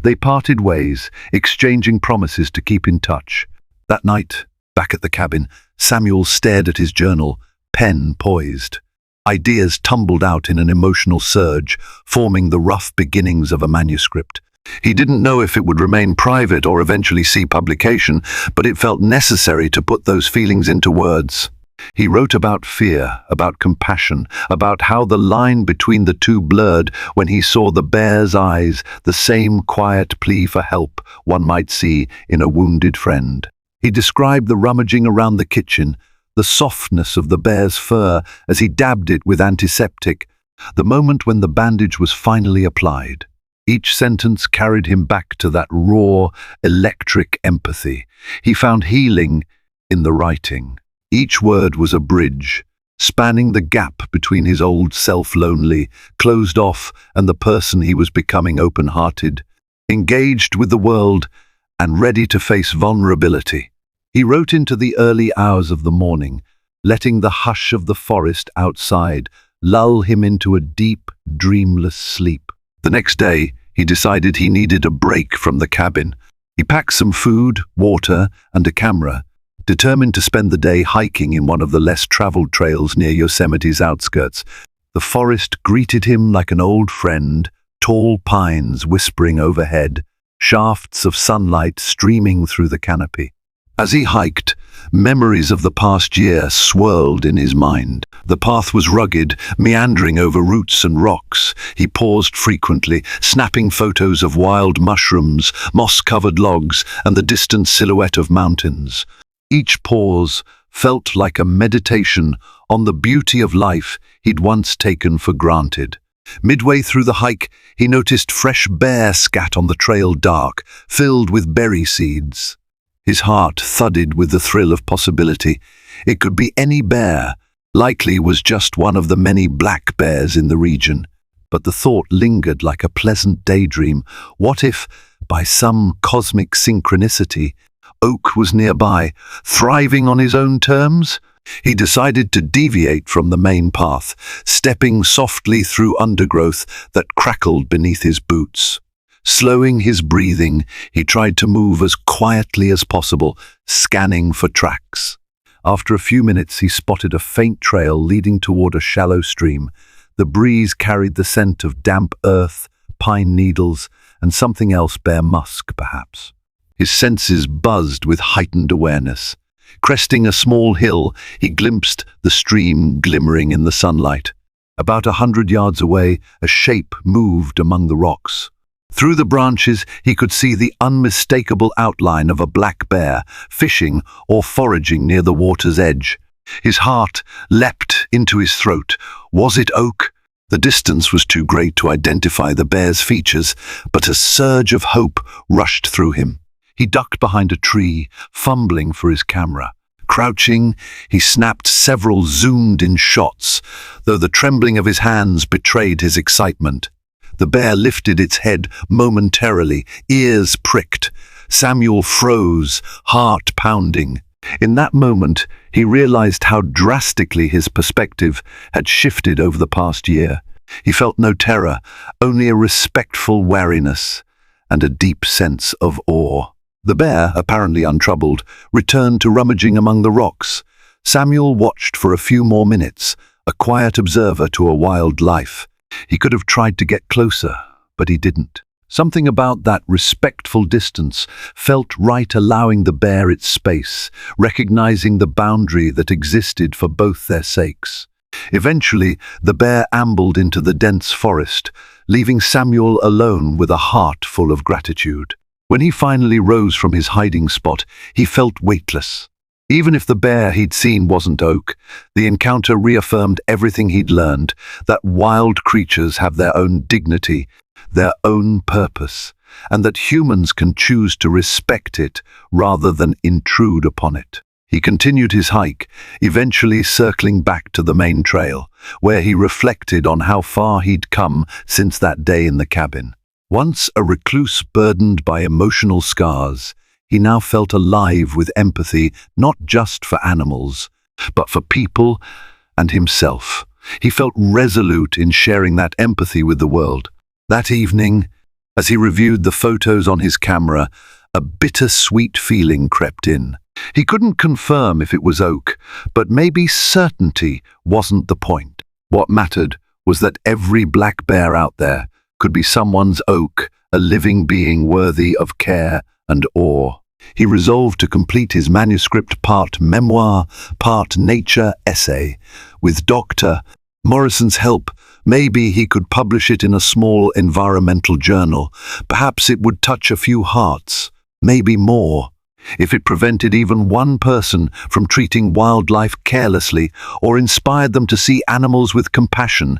They parted ways, exchanging promises to keep in touch. That night, back at the cabin, Samuel stared at his journal, pen poised. Ideas tumbled out in an emotional surge, forming the rough beginnings of a manuscript. He didn't know if it would remain private or eventually see publication, but it felt necessary to put those feelings into words. He wrote about fear, about compassion, about how the line between the two blurred when he saw the bear's eyes, the same quiet plea for help one might see in a wounded friend. He described the rummaging around the kitchen, the softness of the bear's fur as he dabbed it with antiseptic, the moment when the bandage was finally applied. Each sentence carried him back to that raw, electric empathy. He found healing in the writing. Each word was a bridge, spanning the gap between his old self lonely, closed off, and the person he was becoming open-hearted, engaged with the world, and ready to face vulnerability. He wrote into the early hours of the morning, letting the hush of the forest outside lull him into a deep, dreamless sleep. The next day, he decided he needed a break from the cabin. He packed some food, water, and a camera, determined to spend the day hiking in one of the less traveled trails near Yosemite's outskirts. The forest greeted him like an old friend, tall pines whispering overhead, shafts of sunlight streaming through the canopy. As he hiked, memories of the past year swirled in his mind. The path was rugged, meandering over roots and rocks. He paused frequently, snapping photos of wild mushrooms, moss-covered logs, and the distant silhouette of mountains. Each pause felt like a meditation on the beauty of life he'd once taken for granted. Midway through the hike, he noticed fresh bear scat on the trail, dark, filled with berry seeds. His heart thudded with the thrill of possibility. It could be any bear, likely was just one of the many black bears in the region. But the thought lingered like a pleasant daydream. What if, by some cosmic synchronicity, Oak was nearby, thriving on his own terms? He decided to deviate from the main path, stepping softly through undergrowth that crackled beneath his boots. Slowing his breathing, he tried to move as quietly as possible, scanning for tracks. After a few minutes, he spotted a faint trail leading toward a shallow stream. The breeze carried the scent of damp earth, pine needles, and something else, bear musk, perhaps. His senses buzzed with heightened awareness. Cresting a small hill, he glimpsed the stream glimmering in the sunlight. About 100 yards away, a shape moved among the rocks. Through the branches, he could see the unmistakable outline of a black bear, fishing or foraging near the water's edge. His heart leapt into his throat. Was it Oak? The distance was too great to identify the bear's features, but a surge of hope rushed through him. He ducked behind a tree, fumbling for his camera. Crouching, he snapped several zoomed-in shots, though the trembling of his hands betrayed his excitement. The bear lifted its head momentarily, ears pricked. Samuel froze, heart pounding. In that moment, he realized how drastically his perspective had shifted over the past year. He felt no terror, only a respectful wariness and a deep sense of awe. The bear, apparently untroubled, returned to rummaging among the rocks. Samuel watched for a few more minutes, a quiet observer to a wild life. He could have tried to get closer, but he didn't. Something about that respectful distance felt right, allowing the bear its space, recognizing the boundary that existed for both their sakes. Eventually, the bear ambled into the dense forest, leaving Samuel alone with a heart full of gratitude. When he finally rose from his hiding spot, he felt weightless. Even if the bear he'd seen wasn't Oak, the encounter reaffirmed everything he'd learned, that wild creatures have their own dignity, their own purpose, and that humans can choose to respect it rather than intrude upon it. He continued his hike, eventually circling back to the main trail, where he reflected on how far he'd come since that day in the cabin. Once a recluse burdened by emotional scars, he now felt alive with empathy, not just for animals, but for people and himself. He felt resolute in sharing that empathy with the world. That evening, as he reviewed the photos on his camera, a bittersweet feeling crept in. He couldn't confirm if it was Oak, but maybe certainty wasn't the point. What mattered was that every black bear out there could be someone's oak, a living being worthy of care and awe. He resolved to complete his manuscript, part memoir, part nature essay. With Dr. Morrison's help, maybe he could publish it in a small environmental journal. Perhaps it would touch a few hearts, maybe more. If it prevented even one person from treating wildlife carelessly or inspired them to see animals with compassion,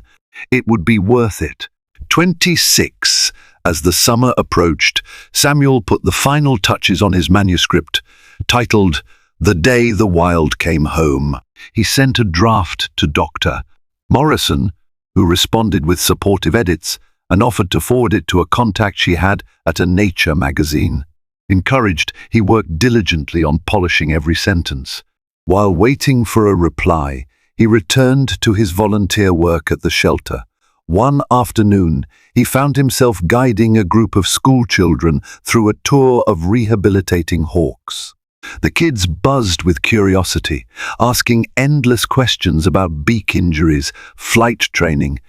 it would be worth it. 26. As the summer approached, Samuel put the final touches on his manuscript, titled The Day the Wild Came Home. He sent a draft to Dr. Morrison, who responded with supportive edits and offered to forward it to a contact she had at a nature magazine. Encouraged, he worked diligently on polishing every sentence. While waiting for a reply, he returned to his volunteer work at the shelter. One afternoon, he found himself guiding a group of schoolchildren through a tour of rehabilitating hawks. The kids buzzed with curiosity, asking endless questions about beak injuries, flight training,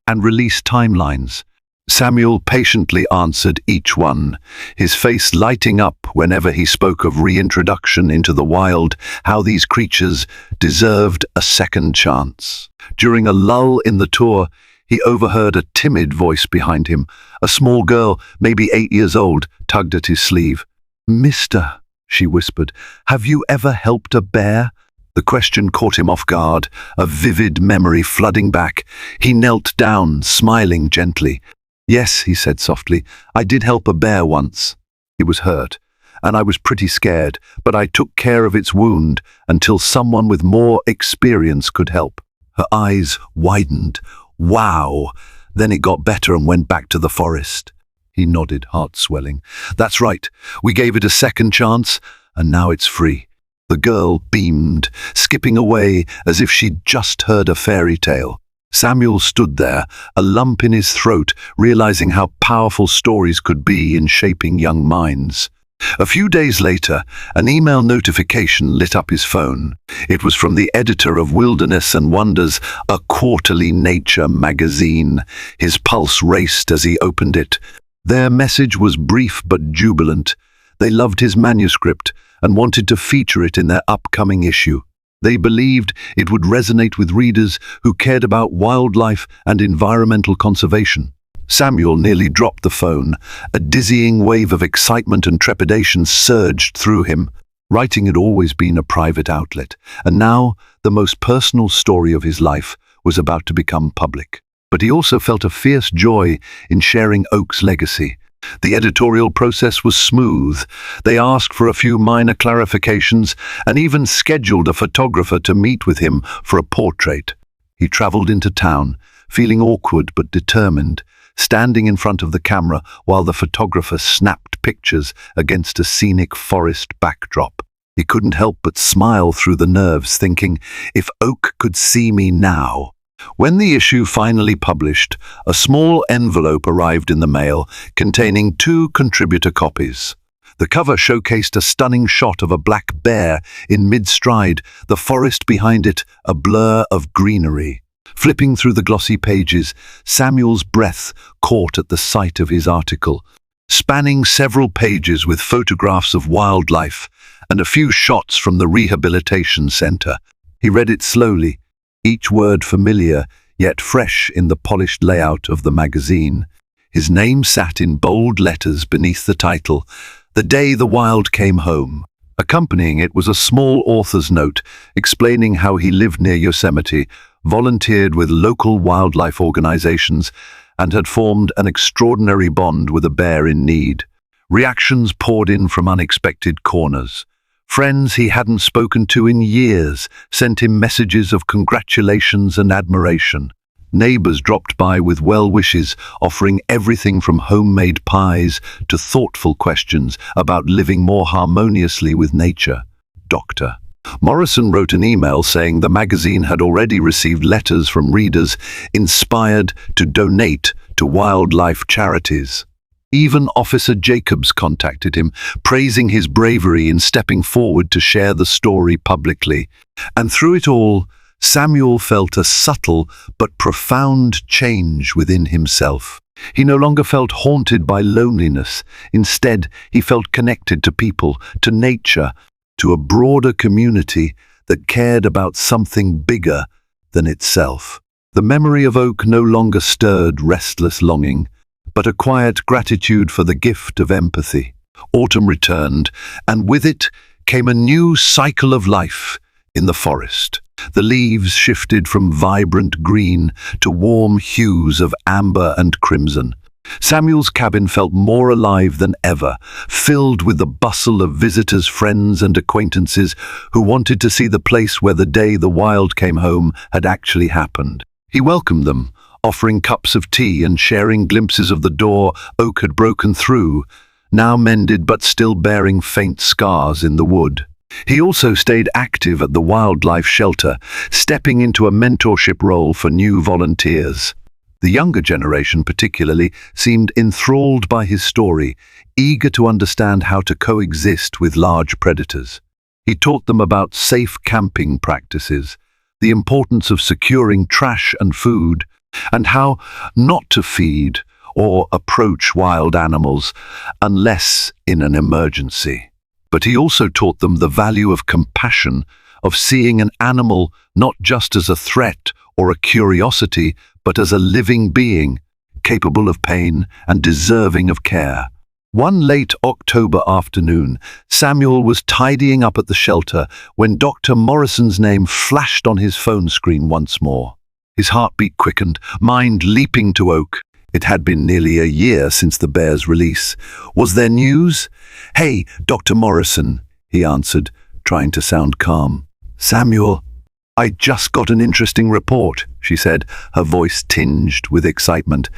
and release timelines. Samuel patiently answered each one, his face lighting up whenever he spoke of reintroduction into the wild, how these creatures deserved a second chance. During a lull in the tour, he overheard a timid voice behind him. A small girl, maybe 8 years old, tugged at his sleeve. "Mister," she whispered, "have you ever helped a bear?" The question caught him off guard, a vivid memory flooding back. He knelt down, smiling gently. "Yes," he said softly, "I did help a bear once. It was hurt, and I was pretty scared, but I took care of its wound until someone with more experience could help." Her eyes widened. "Wow!" Then it got better and went back to the forest. He nodded, heart swelling. "That's right. We gave it a second chance, and now it's free." The girl beamed, skipping away as if she'd just heard a fairy tale. Samuel stood there, a lump in his throat, realizing how powerful stories could be in shaping young minds. A few days later, an email notification lit up his phone. It was from the editor of Wilderness and Wonders, a quarterly nature magazine. His pulse raced as he opened it. Their message was brief but jubilant. They loved his manuscript and wanted to feature it in their upcoming issue. They believed it would resonate with readers who cared about wildlife and environmental conservation. Samuel nearly dropped the phone. A dizzying wave of excitement and trepidation surged through him. Writing had always been a private outlet, and now the most personal story of his life was about to become public. But he also felt a fierce joy in sharing Oak's legacy. The editorial process was smooth. They asked for a few minor clarifications and even scheduled a photographer to meet with him for a portrait. He traveled into town, feeling awkward but determined, standing in front of the camera while the photographer snapped pictures against a scenic forest backdrop. He couldn't help but smile through the nerves, thinking, if Oak could see me now. When the issue finally published, a small envelope arrived in the mail containing 2 contributor copies. The cover showcased a stunning shot of a black bear in mid-stride, the forest behind it a blur of greenery. Flipping through the glossy pages, Samuel's breath caught at the sight of his article, spanning several pages with photographs of wildlife and a few shots from the rehabilitation center. He read it slowly, each word familiar yet fresh in the polished layout of the magazine. His name sat in bold letters beneath the title, "The Day the Wild Came Home." Accompanying it was a small author's note explaining how he lived near Yosemite, volunteered with local wildlife organizations, and had formed an extraordinary bond with a bear in need. Reactions poured in from unexpected corners. Friends he hadn't spoken to in years sent him messages of congratulations and admiration. Neighbors dropped by with well wishes, offering everything from homemade pies to thoughtful questions about living more harmoniously with nature. Dr. Morrison wrote an email saying the magazine had already received letters from readers inspired to donate to wildlife charities. Even Officer Jacobs contacted him, praising his bravery in stepping forward to share the story publicly. And through it all, Samuel felt a subtle but profound change within himself. He no longer felt haunted by loneliness. Instead, he felt connected to people, to nature, to a broader community that cared about something bigger than itself. The memory of Oak no longer stirred restless longing, but a quiet gratitude for the gift of empathy. Autumn returned, and with it came a new cycle of life in the forest. The leaves shifted from vibrant green to warm hues of amber and crimson. Samuel's cabin felt more alive than ever, filled with the bustle of visitors, friends, and acquaintances who wanted to see the place where the day the wild came home had actually happened. He welcomed them, offering cups of tea and sharing glimpses of the door Oak had broken through, now mended but still bearing faint scars in the wood. He also stayed active at the wildlife shelter, stepping into a mentorship role for new volunteers. The younger generation particularly seemed enthralled by his story, eager to understand how to coexist with large predators. He taught them about safe camping practices, the importance of securing trash and food, and how not to feed or approach wild animals unless in an emergency. But he also taught them the value of compassion, of seeing an animal not just as a threat or a curiosity, but as a living being, capable of pain and deserving of care. One late October afternoon, Samuel was tidying up at the shelter when Dr. Morrison's name flashed on his phone screen once more. His heartbeat quickened, mind leaping to Oak. It had been nearly a year since the bear's release. Was there news? "Hey, Dr. Morrison," he answered, trying to sound calm. "Samuel, I just got an interesting report," she said, her voice tinged with excitement.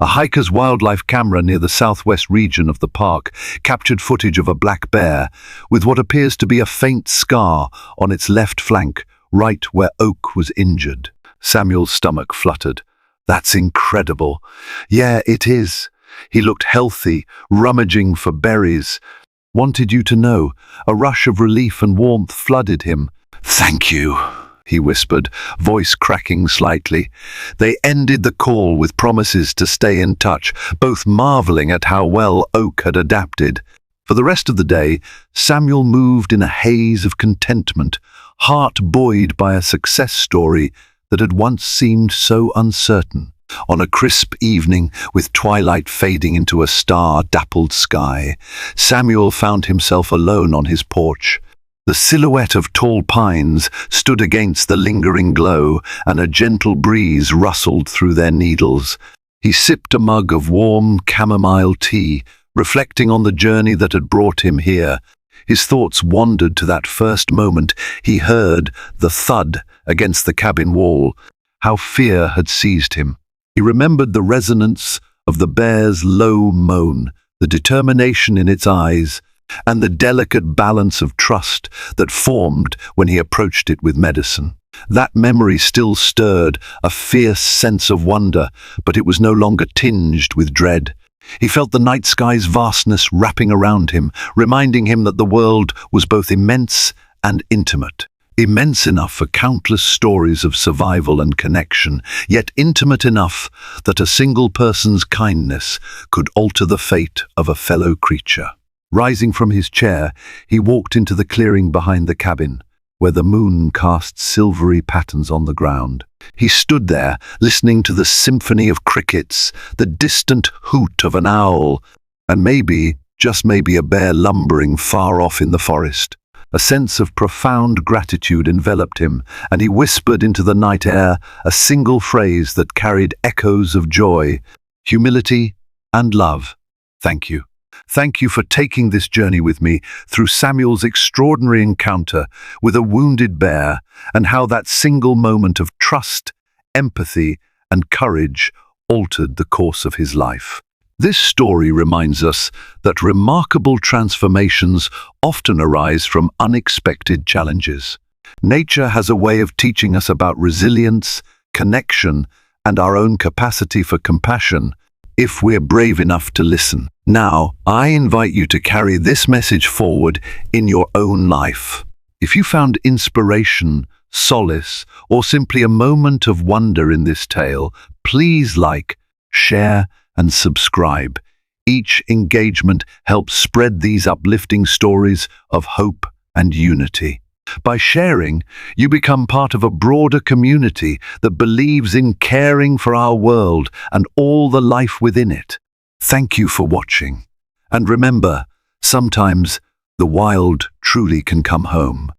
A hiker's wildlife camera near the southwest region of the park captured footage of a black bear with what appears to be a faint scar on its left flank, right where Oak was injured. Samuel's stomach fluttered. "That's incredible." "Yeah, it is. He looked healthy, rummaging for berries. Wanted you to know." A rush of relief and warmth flooded him. "Thank you," he whispered, voice cracking slightly. They ended the call with promises to stay in touch, both marveling at how well Oak had adapted. For the rest of the day, Samuel moved in a haze of contentment, heart buoyed by a success story that had once seemed so uncertain. On a crisp evening, with twilight fading into a star-dappled sky, Samuel found himself alone on his porch. The silhouette of tall pines stood against the lingering glow, and a gentle breeze rustled through their needles. He sipped a mug of warm chamomile tea, reflecting on the journey that had brought him here. His thoughts wandered to that first moment he heard the thud against the cabin wall, how fear had seized him. He remembered the resonance of the bear's low moan, the determination in its eyes, and the delicate balance of trust that formed when he approached it with medicine. That memory still stirred a fierce sense of wonder, but it was no longer tinged with dread. He felt the night sky's vastness wrapping around him, reminding him that the world was both immense and intimate. Immense enough for countless stories of survival and connection, yet intimate enough that a single person's kindness could alter the fate of a fellow creature. Rising from his chair, he walked into the clearing behind the cabin, where the moon cast silvery patterns on the ground. He stood there, listening to the symphony of crickets, the distant hoot of an owl, and maybe, just maybe, a bear lumbering far off in the forest. A sense of profound gratitude enveloped him, and he whispered into the night air a single phrase that carried echoes of joy, humility, and love. "Thank you. Thank you for taking this journey with me through Samuel's extraordinary encounter with a wounded bear, and how that single moment of trust, empathy, and courage altered the course of his life." This story reminds us that remarkable transformations often arise from unexpected challenges. Nature has a way of teaching us about resilience, connection, and our own capacity for compassion, if we're brave enough to listen. Now, I invite you to carry this message forward in your own life. If you found inspiration, solace, or simply a moment of wonder in this tale, please like, share, and subscribe. Each engagement helps spread these uplifting stories of hope and unity. By sharing, you become part of a broader community that believes in caring for our world and all the life within it. Thank you for watching. And remember, sometimes the wild truly can come home.